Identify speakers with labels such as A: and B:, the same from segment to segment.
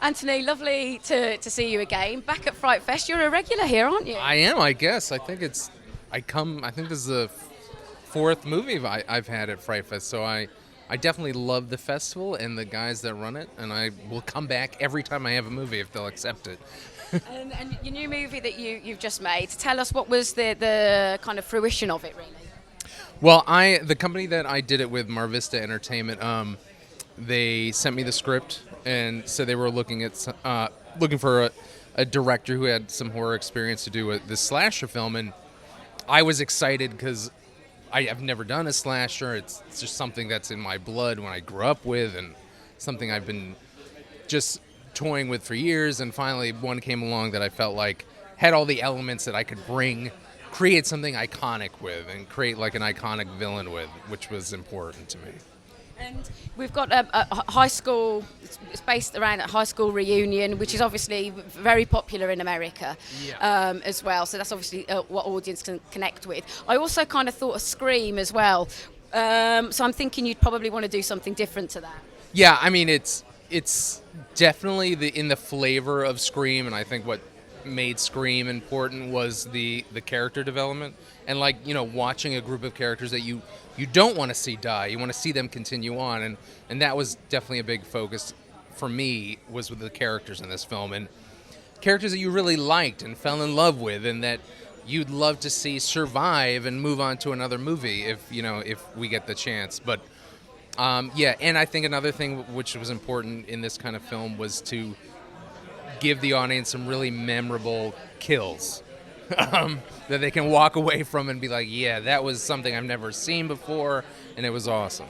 A: Anthony, lovely to see you again. Back at FrightFest, you're a regular here, aren't you?
B: I am, I guess. I think this is the fourth movie I've had at FrightFest, so I definitely love the festival and the guys that run it, and I will come back every time I have a movie if they'll accept it.
A: And your new movie that you've just made, tell us what was the kind of fruition of it, really?
B: Well, the company that I did it with, Mar Vista Entertainment, they sent me the script, and so they were looking for a director who had some horror experience to do this slasher film, and I was excited because I've never done a slasher. It's just something that's in my blood when I grew up with, and something I've been just toying with for years, and finally one came along that I felt like had all the elements that I could create something iconic with, and create like an iconic villain with, which was important to me.
A: And we've got a high school, it's based around a high school reunion, which is obviously very popular in America as well. So that's obviously what audience can connect with. I also kind of thought of Scream as well. So I'm thinking you'd probably want to do something different to that.
B: Yeah, I mean, it's definitely in the flavor of Scream, and I think what made Scream important was the character development, and watching a group of characters that you don't want to see die. You want to see them continue on, and that was definitely a big focus for me, was with the characters in this film, and characters that you really liked and fell in love with, and that you'd love to see survive and move on to another movie if we get the chance. But and I think another thing which was important in this kind of film was to give the audience some really memorable kills that they can walk away from and be like, yeah, that was something I've never seen before, and it was awesome.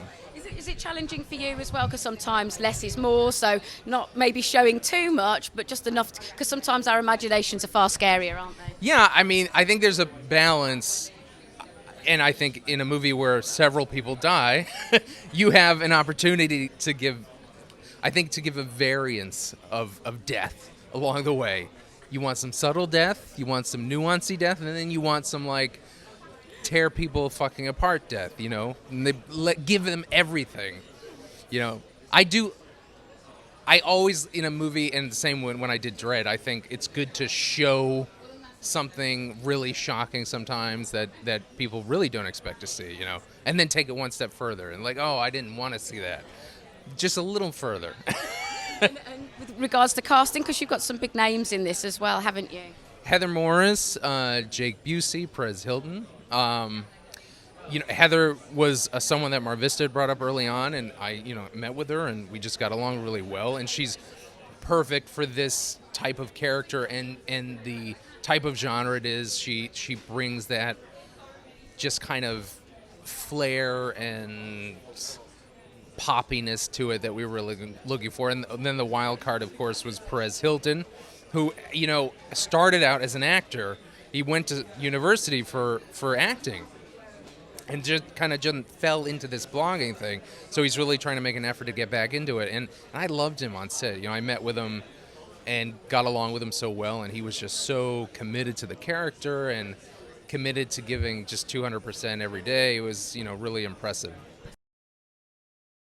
A: Is it challenging for you as well? Because sometimes less is more, so not maybe showing too much, but just enough, because sometimes our imaginations are far scarier, aren't they?
B: Yeah, I mean, I think there's a balance, and I think in a movie where several people die, you have an opportunity to give a variance of death along the way. You want some subtle death, you want some nuancy death, and then you want some tear people fucking apart death, and they give them everything. I always, in a movie, and the same when I did Dread, I think it's good to show something really shocking sometimes that people really don't expect to see, and then take it one step further and oh, I didn't want to see that. Just a little further.
A: And with regards to casting, because you've got some big names in this as well, haven't you?
B: Heather Morris, Jake Busey, Perez Hilton. Heather was someone that Mar Vista had brought up early on, and I met with her, and we just got along really well. And she's perfect for this type of character and the type of genre it is. She brings that just kind of flair and poppiness to it that we were really looking for. And then the wild card, of course, was Perez Hilton, who started out as an actor. He went to university for acting and just kind of just fell into this blogging thing. So he's really trying to make an effort to get back into it. And I loved him on set. I met with him and got along with him so well, and he was just so committed to the character and committed to giving just 200% every day. It was really impressive.